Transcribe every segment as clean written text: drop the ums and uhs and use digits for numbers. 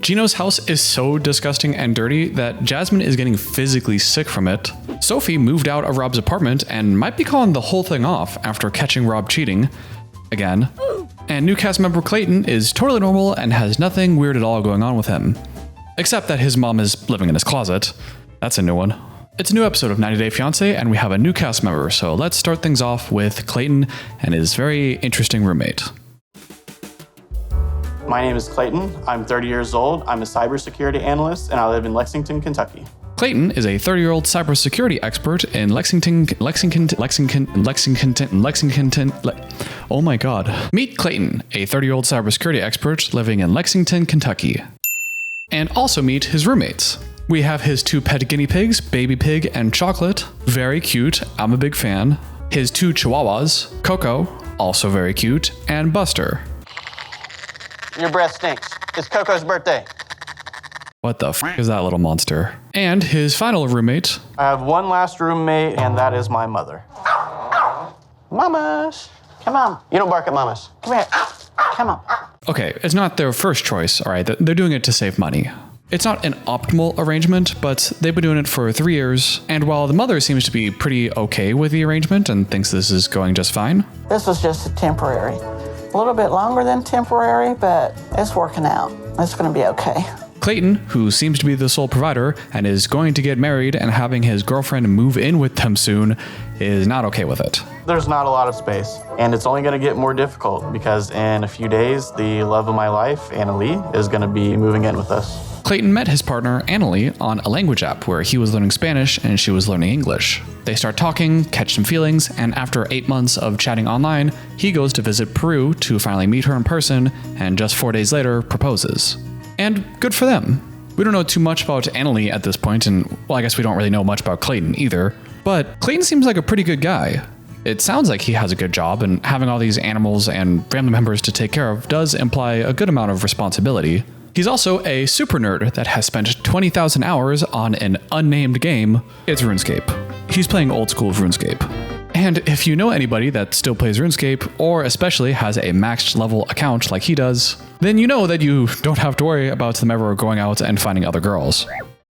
Gino's house is so disgusting and dirty that Jasmine is getting physically sick from it. Sophie moved out of Rob's apartment and might be calling the whole thing off after catching Rob cheating. Again. And new cast member Clayton is totally normal and has nothing weird at all going on with him. Except that his mom is living in his closet. That's a new one. It's a new episode of 90 Day Fiance and we have a new cast member, so let's start things off with Clayton and his very interesting roommate. My name is Clayton. I'm 30 years old. I'm a cybersecurity analyst and I live in Lexington, Kentucky. Clayton is a 30-year-old cybersecurity expert in Lexington. Oh my god. Meet Clayton, a 30-year-old cybersecurity expert living in Lexington, Kentucky. And also meet his roommates. We have his 2 pet guinea pigs, Baby Pig and Chocolate. Very cute, I'm a big fan. His 2 chihuahuas, Coco, also very cute, and Buster. Your breath stinks. It's Coco's birthday. What the f is that little monster? And his final roommate. I have one last roommate, and that is my mother. Mamas, come on. You don't bark at mamas. Come here. Come on. Okay, it's not their first choice, all right? They're doing it to save money. It's not an optimal arrangement, but they've been doing it for 3 years, and while the mother seems to be pretty okay with the arrangement and thinks this is going just fine. This was just a temporary. A little bit longer than temporary, but it's working out. It's going to be okay. Clayton, who seems to be the sole provider and is going to get married and having his girlfriend move in with them soon, is not okay with it. There's not a lot of space, and it's only going to get more difficult because in a few days, the love of my life, Anali, is going to be moving in with us. Clayton met his partner, Anali, on a language app where he was learning Spanish and she was learning English. They start talking, catch some feelings, and after 8 months of chatting online, he goes to visit Peru to finally meet her in person, and just 4 days later, proposes. And good for them. We don't know too much about Anali at this point, and well, I guess we don't really know much about Clayton either, but Clayton seems like a pretty good guy. It sounds like he has a good job, and having all these animals and family members to take care of does imply a good amount of responsibility. He's also a super nerd that has spent 20,000 hours on an unnamed game. It's RuneScape. He's playing old school RuneScape. And if you know anybody that still plays RuneScape, or especially has a maxed level account like he does, then you know that you don't have to worry about them ever going out and finding other girls.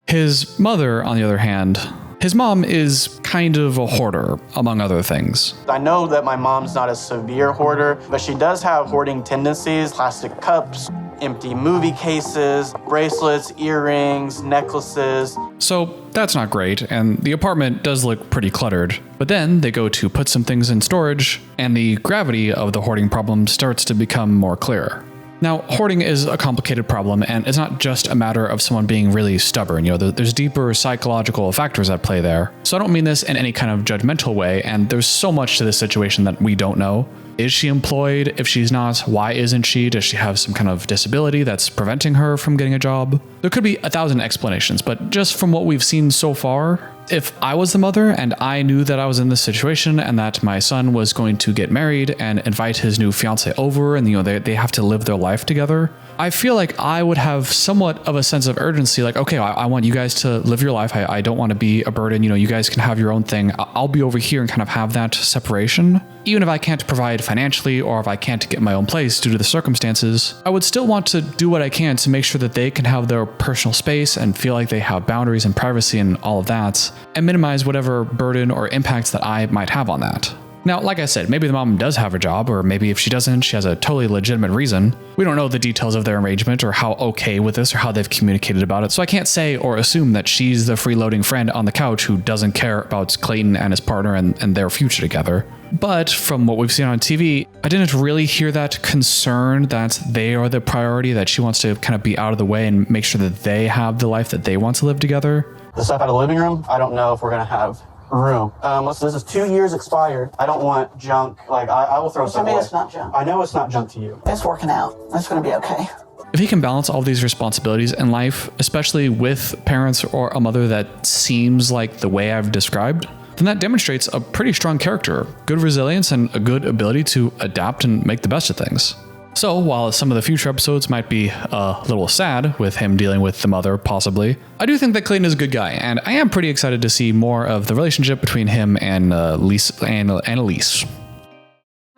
His mother, on the other hand, his mom is kind of a hoarder, among other things. I know that my mom's not a severe hoarder, but she does have hoarding tendencies, plastic cups, empty movie cases, bracelets, earrings, necklaces. So that's not great, and the apartment does look pretty cluttered. But then they go to put some things in storage, and the gravity of the hoarding problem starts to become more clear. Now, hoarding is a complicated problem, and it's not just a matter of someone being really stubborn. There's deeper psychological factors at play there. So I don't mean this in any kind of judgmental way, and there's so much to this situation that we don't know. Is she employed? If she's not, why isn't she? Does she have some kind of disability that's preventing her from getting a job? There could be 1,000 explanations, but just from what we've seen so far, if I was the mother and I knew that I was in this situation and that my son was going to get married and invite his new fiance over and they have to live their life together, I feel like I would have somewhat of a sense of urgency, like, okay, I want you guys to live your life. I don't want to be a burden. You guys can have your own thing. I'll be over here and kind of have that separation. Even if I can't provide financially or if I can't get my own place due to the circumstances, I would still want to do what I can to make sure that they can have their personal space and feel like they have boundaries and privacy and all of that, and minimize whatever burden or impacts that I might have on that. Now, like I said, maybe the mom does have a job, or maybe if she doesn't, she has a totally legitimate reason. We don't know the details of their arrangement or how okay with this or how they've communicated about it, so I can't say or assume that she's the freeloading friend on the couch who doesn't care about Clayton and his partner and their future together. But from what we've seen on TV, I didn't really hear that concern that they are the priority, that she wants to kind of be out of the way and make sure that they have the life that they want to live together. The stuff out of the living room, I don't know if we're going to have room. This is 2 years expired. I don't want junk. I will throw stuff away. To me, it's not junk. I know it's not junk to you. It's working out. It's going to be okay. If he can balance all these responsibilities in life, especially with parents or a mother that seems like the way I've described, then that demonstrates a pretty strong character, good resilience, and a good ability to adapt and make the best of things. So while some of the future episodes might be a little sad with him dealing with the mother, possibly, I do think that Clayton is a good guy, and I am pretty excited to see more of the relationship between him and Annalise.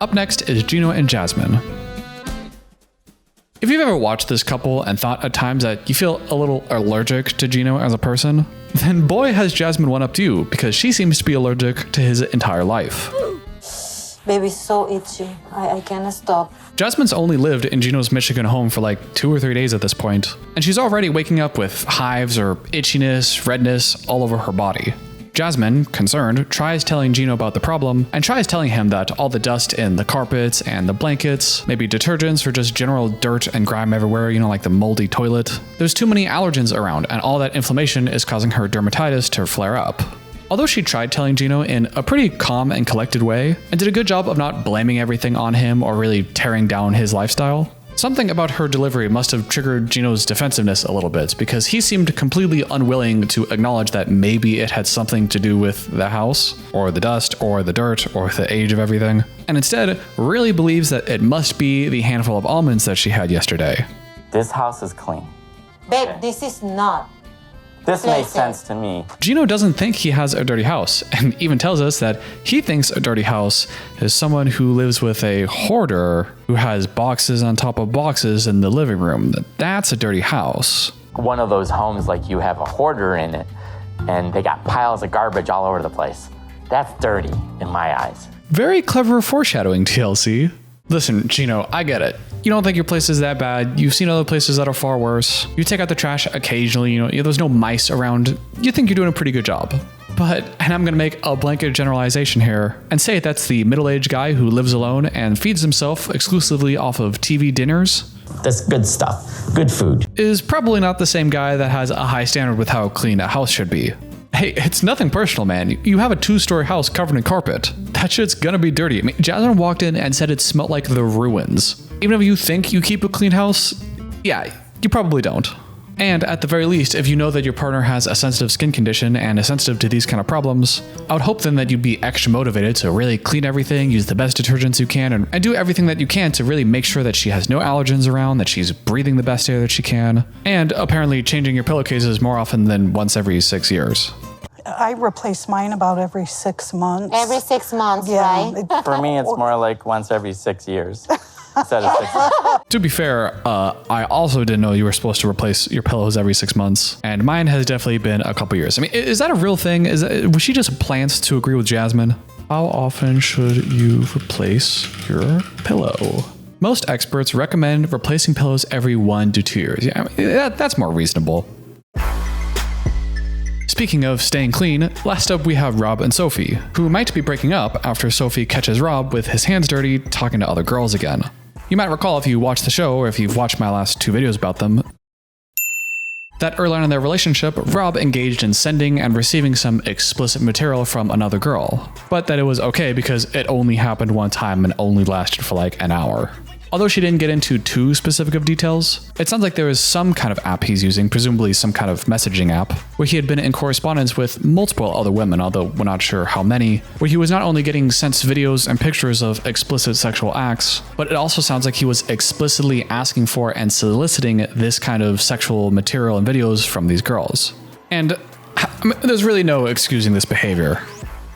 Up next is Gino and Jasmine. If you've ever watched this couple and thought at times that you feel a little allergic to Gino as a person, then boy has Jasmine one up to you, because she seems to be allergic to his entire life. Baby's so itchy. I cannot stop. Jasmine's only lived in Gino's Michigan home for like 2 or 3 days at this point, and she's already waking up with hives or itchiness, redness all over her body. Jasmine, concerned, tries telling Gino about the problem and tries telling him that all the dust in the carpets and the blankets, maybe detergents or just general dirt and grime everywhere, like the moldy toilet. There's too many allergens around, and all that inflammation is causing her dermatitis to flare up. Although she tried telling Gino in a pretty calm and collected way, and did a good job of not blaming everything on him or really tearing down his lifestyle, something about her delivery must have triggered Gino's defensiveness a little bit, because he seemed completely unwilling to acknowledge that maybe it had something to do with the house, or the dust, or the dirt, or the age of everything, and instead really believes that it must be the handful of almonds that she had yesterday. This house is clean. Babe, this is not. This makes sense to me. Gino doesn't think he has a dirty house, and even tells us that he thinks a dirty house is someone who lives with a hoarder who has boxes on top of boxes in the living room. That's a dirty house. One of those homes, like you have a hoarder in it, and they got piles of garbage all over the place. That's dirty in my eyes. Very clever foreshadowing, TLC. Listen, Gino, I get it. You don't think your place is that bad. You've seen other places that are far worse. You take out the trash occasionally, there's no mice around. You think you're doing a pretty good job. But, and I'm gonna make a blanket generalization here and say that's the middle-aged guy who lives alone and feeds himself exclusively off of TV dinners. That's good stuff. Good food. Is probably not the same guy that has a high standard with how clean a house should be. Hey, it's nothing personal, man. You have a 2-story house covered in carpet. That shit's gonna be dirty. Jasmine walked in and said it smelled like the ruins. Even if you think you keep a clean house, yeah, you probably don't. And at the very least, if you know that your partner has a sensitive skin condition and is sensitive to these kind of problems, I would hope then that you'd be extra motivated to really clean everything, use the best detergents you can, and do everything that you can to really make sure that she has no allergens around, that she's breathing the best air that she can, and apparently changing your pillowcases more often than once every 6 years. I replace mine about every 6 months. Every 6 months, Yeah. right? For me, it's more like once every 6 years instead of 6 months. To be fair, I also didn't know you were supposed to replace your pillows every 6 months, and mine has definitely been a couple years. Is that a real thing? Was she just plants to agree with Jasmine? How often should you replace your pillow? Most experts recommend replacing pillows every 1 to 2 years. Yeah, that's more reasonable. Speaking of staying clean, last up we have Rob and Sophie, who might be breaking up after Sophie catches Rob with his hands dirty talking to other girls again. You might recall if you watched the show or if you've watched my last 2 videos about them, that early on in their relationship, Rob engaged in sending and receiving some explicit material from another girl, but that it was okay because it only happened one time and only lasted for like an hour. Although she didn't get into too specific of details, it sounds like there was some kind of app he's using, presumably some kind of messaging app, where he had been in correspondence with multiple other women, although we're not sure how many, where he was not only getting sent videos and pictures of explicit sexual acts, but it also sounds like he was explicitly asking for and soliciting this kind of sexual material and videos from these girls. And there's really no excusing this behavior.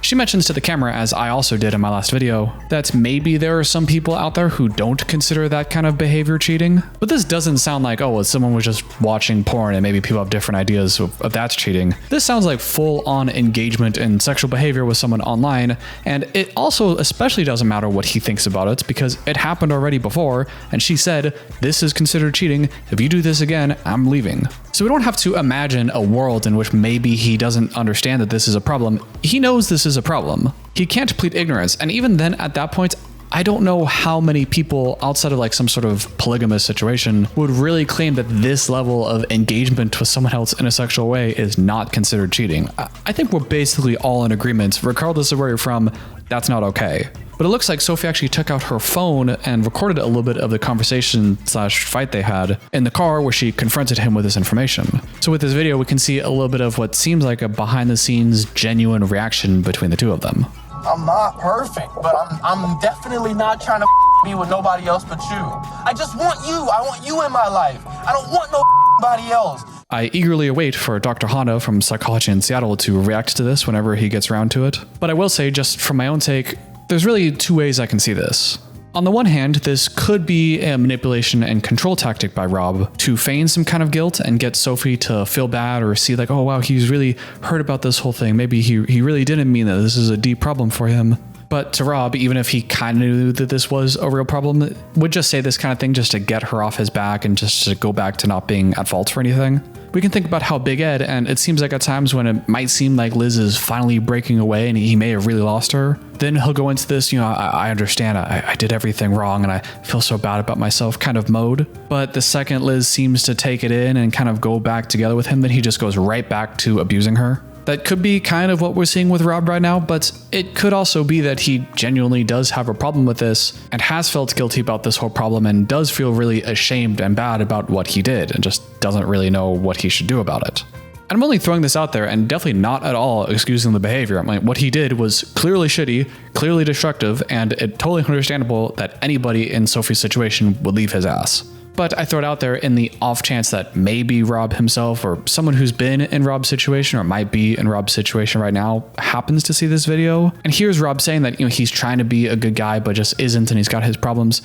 She mentions to the camera, as I also did in my last video, that maybe there are some people out there who don't consider that kind of behavior cheating. But this doesn't sound like, oh, someone was just watching porn and maybe people have different ideas of that's cheating. This sounds like full-on engagement in sexual behavior with someone online, and it also especially doesn't matter what he thinks about it because it happened already before, and she said, this is considered cheating. If you do this again, I'm leaving. So we don't have to imagine a world in which maybe he doesn't understand that this is a problem. He knows this is a problem. He can't plead ignorance. And even then, at that point, I don't know how many people outside of like some sort of polygamous situation would really claim that this level of engagement with someone else in a sexual way is not considered cheating. I think we're basically all in agreement, regardless of where you're from, that's not okay. But it looks like Sophie actually took out her phone and recorded a little bit of the conversation/fight they had in the car where she confronted him with this information. So with this video, we can see a little bit of what seems like a behind-the-scenes genuine reaction between the two of them. I'm not perfect, but I'm definitely not trying to be with nobody else but you. I just want you. I want you in my life. I don't want nobody else. I eagerly await for Dr. Honda from Psychology in Seattle to react to this whenever he gets around to it. But I will say, just from my own take, there's really 2 ways I can see this. On the one hand, this could be a manipulation and control tactic by Rob to feign some kind of guilt and get Sophie to feel bad or see like, oh wow, he's really hurt about this whole thing. Maybe he really didn't mean that. This is a deep problem for him. But to Rob, even if he kind of knew that this was a real problem, would just say this kind of thing just to get her off his back and just to go back to not being at fault for anything. We can think about how Big Ed, and it seems like at times when it might seem like Liz is finally breaking away and he may have really lost her, then he'll go into this, I understand, I did everything wrong and I feel so bad about myself kind of mode. But the second Liz seems to take it in and kind of go back together with him, then he just goes right back to abusing her. That could be kind of what we're seeing with Rob right now, but it could also be that he genuinely does have a problem with this and has felt guilty about this whole problem and does feel really ashamed and bad about what he did and just doesn't really know what he should do about it. And I'm only throwing this out there and definitely not at all excusing the behavior. I mean, what he did was clearly shitty, clearly destructive, and it's totally understandable that anybody in Sophie's situation would leave his ass. But I throw it out there in the off chance that maybe Rob himself or someone who's been in Rob's situation or might be in Rob's situation right now happens to see this video and hears Rob saying that he's trying to be a good guy but just isn't and he's got his problems.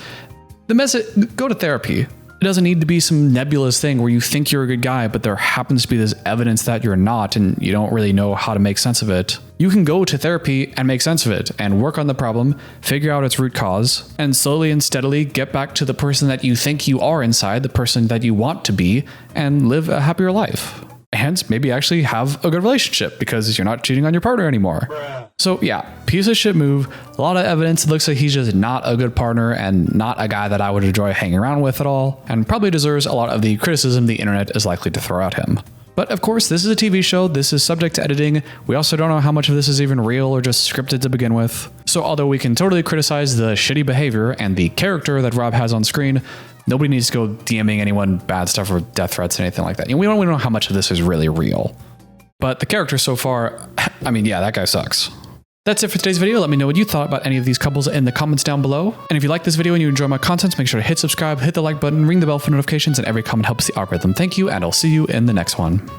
The message, go to therapy. It doesn't need to be some nebulous thing where you think you're a good guy, but there happens to be this evidence that you're not and you don't really know how to make sense of it. You can go to therapy and make sense of it and work on the problem, figure out its root cause, and slowly and steadily get back to the person that you think you are inside, the person that you want to be, and live a happier life. And maybe actually have a good relationship because you're not cheating on your partner anymore. So yeah, piece of shit move. A lot of evidence. It looks like he's just not a good partner and not a guy that I would enjoy hanging around with at all, and probably deserves a lot of the criticism the internet is likely to throw at him. But of course, this is a TV show. This is subject to editing. We also don't know how much of this is even real or just scripted to begin with. So although we can totally criticize the shitty behavior and the character that Rob has on screen, nobody needs to go DMing anyone bad stuff or death threats or anything like that. We don't know how much of this is really real. But the character so far, I mean, yeah, that guy sucks. That's it for today's video. Let me know what you thought about any of these couples in the comments down below. And if you like this video and you enjoy my content, make sure to hit subscribe, hit the like button, ring the bell for notifications, and every comment helps the algorithm. Thank you, and I'll see you in the next one.